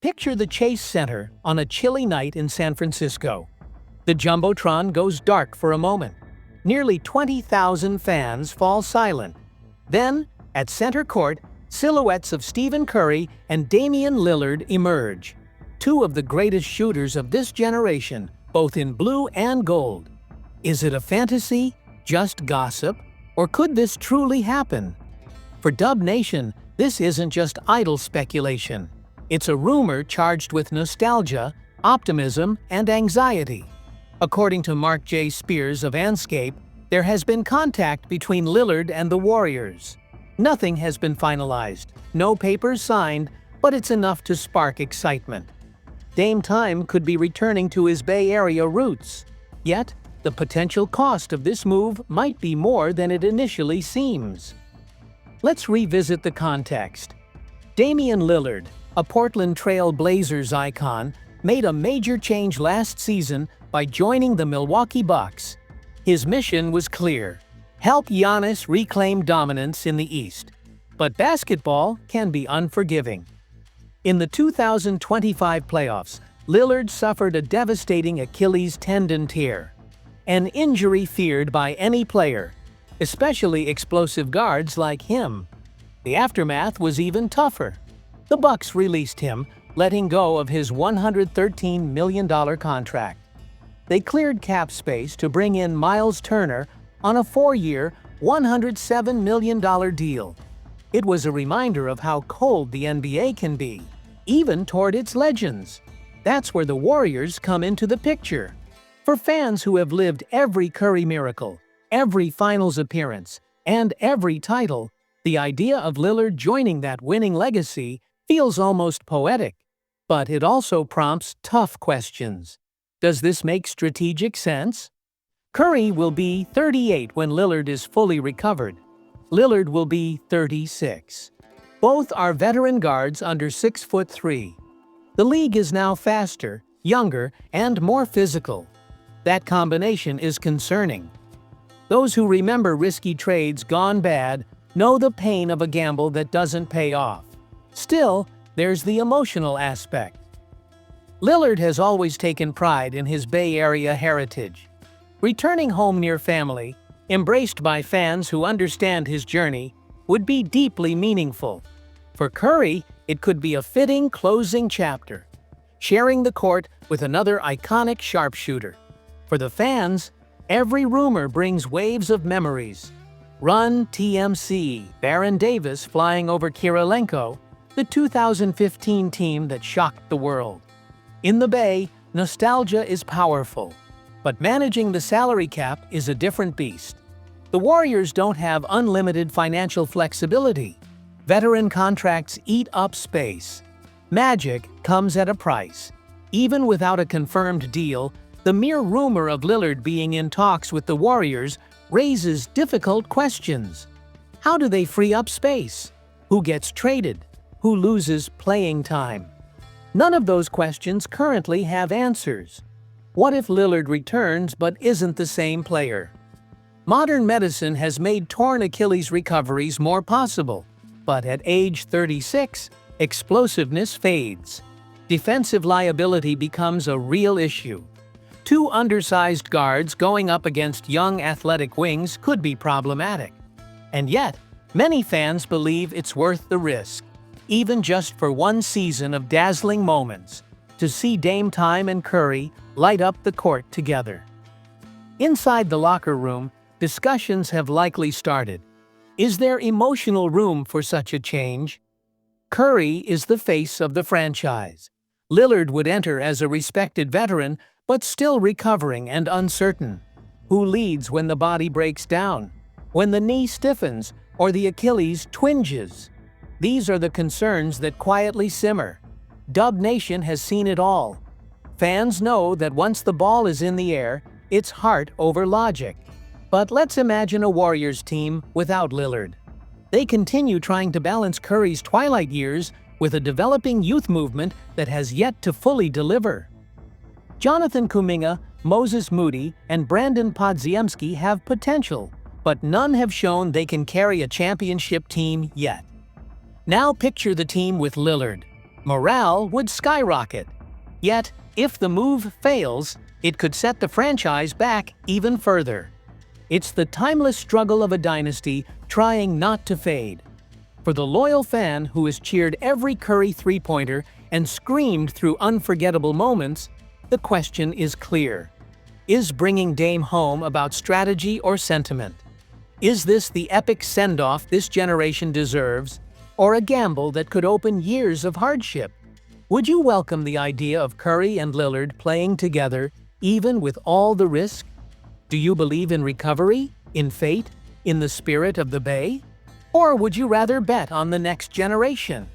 Picture the Chase Center on a chilly night in San Francisco. The Jumbotron goes dark for a moment. Nearly 20,000 fans fall silent. Then, at center court, silhouettes of Stephen Curry and Damian Lillard emerge. Two of the greatest shooters of this generation, both in blue and gold. Is it a fantasy, just gossip, or could this truly happen? For Dub Nation, this isn't just idle speculation. It's a rumor charged with nostalgia, optimism, and anxiety. According to Mark J. Spears of Anscape, there has been contact between Lillard and the Warriors. Nothing has been finalized, no papers signed, but it's enough to spark excitement. Dame Time could be returning to his Bay Area roots. Yet, the potential cost of this move might be more than it initially seems. Let's revisit the context. Damian Lillard, a Portland Trail Blazers icon, made a major change last season by joining the Milwaukee Bucks. His mission was clear: help Giannis reclaim dominance in the East. But basketball can be unforgiving. In the 2025 playoffs, Lillard suffered a devastating Achilles tendon tear, an injury feared by any player, especially explosive guards like him. The aftermath was even tougher. The Bucks released him, letting go of his $113 million contract. They cleared cap space to bring in Miles Turner on a 4-year, $107 million deal. It was a reminder of how cold the NBA can be, even toward its legends. That's where the Warriors come into the picture. For fans who have lived every Curry miracle, every finals appearance, and every title, the idea of Lillard joining that winning legacy feels almost poetic. But it also prompts tough questions. Does this make strategic sense? Curry will be 38 when Lillard is fully recovered. Lillard will be 36. Both are veteran guards under 6'3". The league is now faster, younger, and more physical. That combination is concerning. Those who remember risky trades gone bad know the pain of a gamble that doesn't pay off. Still, there's the emotional aspect. Lillard has always taken pride in his Bay Area heritage. Returning home near family, embraced by fans who understand his journey, would be deeply meaningful. For Curry, it could be a fitting closing chapter, sharing the court with another iconic sharpshooter. For the fans, every rumor brings waves of memories. Run TMC, Baron Davis flying over Kirilenko, the 2015 team that shocked the world. In the Bay, nostalgia is powerful, but managing the salary cap is a different beast. The Warriors don't have unlimited financial flexibility. Veteran contracts eat up space. Magic comes at a price. Even without a confirmed deal, the mere rumor of Lillard being in talks with the Warriors raises difficult questions. How do they free up space? Who gets traded? Who loses playing time? None of those questions currently have answers. What if Lillard returns but isn't the same player? Modern medicine has made torn Achilles recoveries more possible, but at age 36, explosiveness fades. Defensive liability becomes a real issue. Two undersized guards going up against young athletic wings could be problematic. And yet, many fans believe it's worth the risk, even just for one season of dazzling moments, to see Dame Time and Curry light up the court together. Inside the locker room, discussions have likely started. Is there emotional room for such a change? Curry is the face of the franchise. Lillard would enter as a respected veteran, but still recovering and uncertain. Who leads when the body breaks down? When the knee stiffens or the Achilles twinges? These are the concerns that quietly simmer. Dub Nation has seen it all. Fans know that once the ball is in the air, it's heart over logic. But let's imagine a Warriors team without Lillard. They continue trying to balance Curry's twilight years with a developing youth movement that has yet to fully deliver. Jonathan Kuminga, Moses Moody, and Brandon Podziemski have potential, but none have shown they can carry a championship team yet. Now picture the team with Lillard. Morale would skyrocket. Yet, if the move fails, it could set the franchise back even further. It's the timeless struggle of a dynasty trying not to fade. For the loyal fan who has cheered every Curry three-pointer and screamed through unforgettable moments, the question is clear. Is bringing Dame home about strategy or sentiment? Is this the epic send-off this generation deserves, or a gamble that could open years of hardship? Would you welcome the idea of Curry and Lillard playing together, even with all the risk? Do you believe in recovery, in fate, in the spirit of the Bay? Or would you rather bet on the next generation?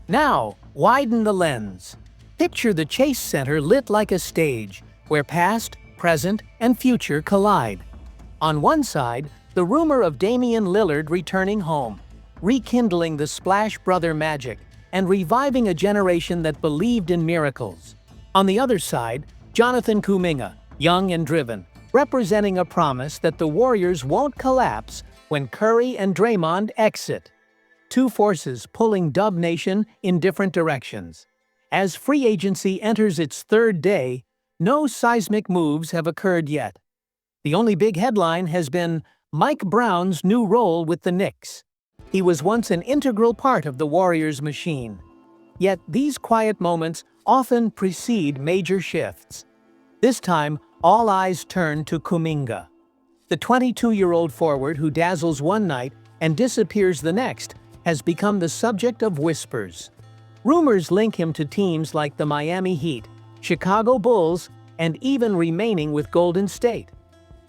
Now, widen the lens. Picture the Chase Center lit like a stage, where past, present, and future collide. On one side, the rumor of Damian Lillard returning home, rekindling the Splash Brother magic, and reviving a generation that believed in miracles. On the other side, Jonathan Kuminga, young and driven, representing a promise that the Warriors won't collapse when Curry and Draymond exit. Two forces pulling Dub Nation in different directions. As free agency enters its third day, no seismic moves have occurred yet. The only big headline has been Mike Brown's new role with the Knicks. He was once an integral part of the Warriors machine. Yet these quiet moments often precede major shifts. This time, all eyes turn to Kuminga. The 22-year-old forward who dazzles one night and disappears the next has become the subject of whispers. Rumors link him to teams like the Miami Heat, Chicago Bulls, and even remaining with Golden State.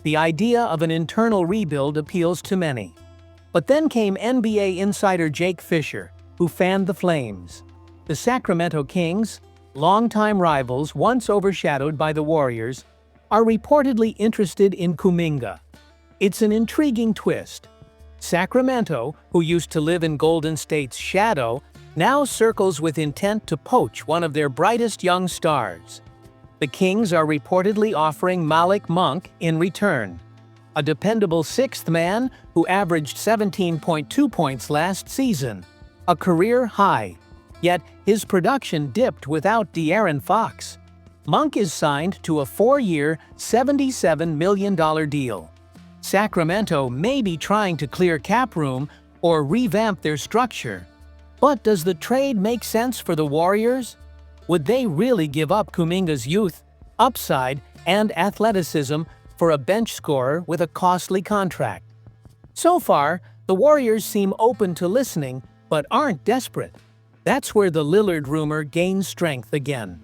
The idea of an internal rebuild appeals to many. But then came NBA insider Jake Fisher, who fanned the flames. The Sacramento Kings, longtime rivals once overshadowed by the Warriors, are reportedly interested in Kuminga. It's an intriguing twist. Sacramento, who used to live in Golden State's shadow, now circles with intent to poach one of their brightest young stars. The Kings are reportedly offering Malik Monk in return, a dependable sixth man who averaged 17.2 points last season, a career high. Yet his production dipped without De'Aaron Fox. Monk is signed to a 4-year, $77 million deal. Sacramento may be trying to clear cap room or revamp their structure. But does the trade make sense for the Warriors? Would they really give up Kuminga's youth, upside, and athleticism for a bench scorer with a costly contract? So far, the Warriors seem open to listening, but aren't desperate. That's where the Lillard rumor gains strength again.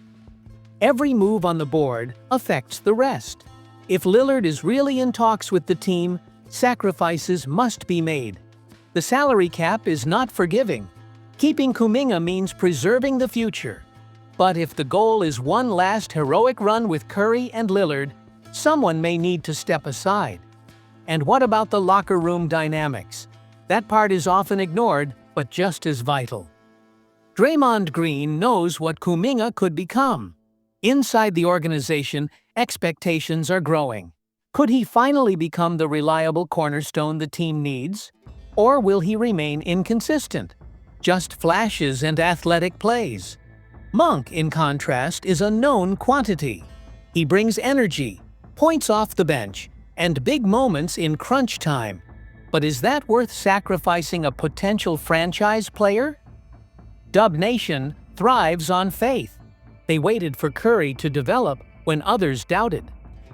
Every move on the board affects the rest. If Lillard is really in talks with the team, sacrifices must be made. The salary cap is not forgiving. Keeping Kuminga means preserving the future. But if the goal is one last heroic run with Curry and Lillard, someone may need to step aside. And what about the locker room dynamics? That part is often ignored, but just as vital. Draymond Green knows what Kuminga could become. Inside the organization, expectations are growing. Could he finally become the reliable cornerstone the team needs? Or will he remain inconsistent? Just flashes and athletic plays. Monk, in contrast, is a known quantity. He brings energy, points off the bench, and big moments in crunch time. But is that worth sacrificing a potential franchise player? Dub Nation thrives on faith. They waited for Curry to develop when others doubted.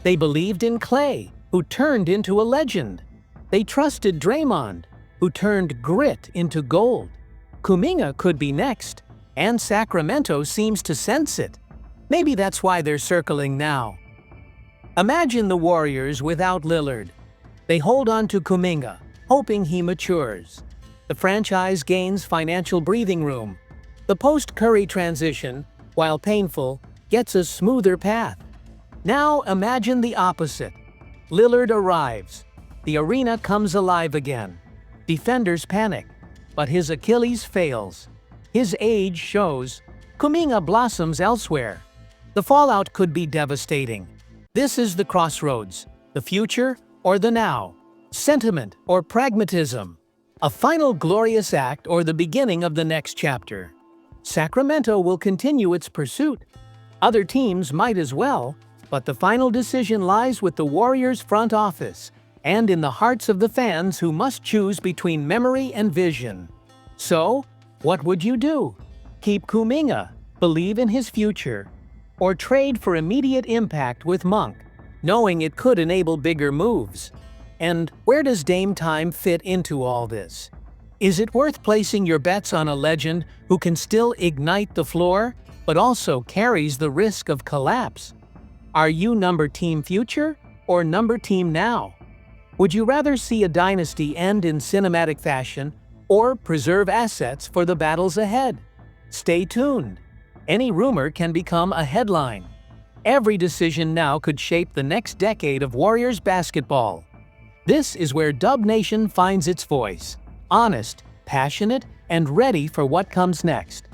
They believed in Clay, who turned into a legend. They trusted Draymond, who turned grit into gold. Kuminga could be next, and Sacramento seems to sense it. Maybe that's why they're circling now. Imagine the Warriors without Lillard. They hold on to Kuminga, hoping he matures. The franchise gains financial breathing room. The post-Curry transition, while painful, gets a smoother path. Now imagine the opposite. Lillard arrives. The arena comes alive again. Defenders panic, but his Achilles fails. His age shows. Kuminga blossoms elsewhere. The fallout could be devastating. This is the crossroads, the future or the now. Sentiment or pragmatism? A final glorious act or the beginning of the next chapter? Sacramento will continue its pursuit. Other teams might as well, but the final decision lies with the Warriors' front office and in the hearts of the fans who must choose between memory and vision. So, what would you do? Keep Kuminga, believe in his future, or trade for immediate impact with Monk, knowing it could enable bigger moves? And where does Dame time fit into all this? Is it worth placing your bets on a legend who can still ignite the floor, but also carries the risk of collapse? Are you number team future or number team now? Would you rather see a dynasty end in cinematic fashion or preserve assets for the battles ahead? Stay tuned. Any rumor can become a headline. Every decision now could shape the next decade of Warriors basketball. This is where Dub Nation finds its voice. Honest, passionate, and ready for what comes next.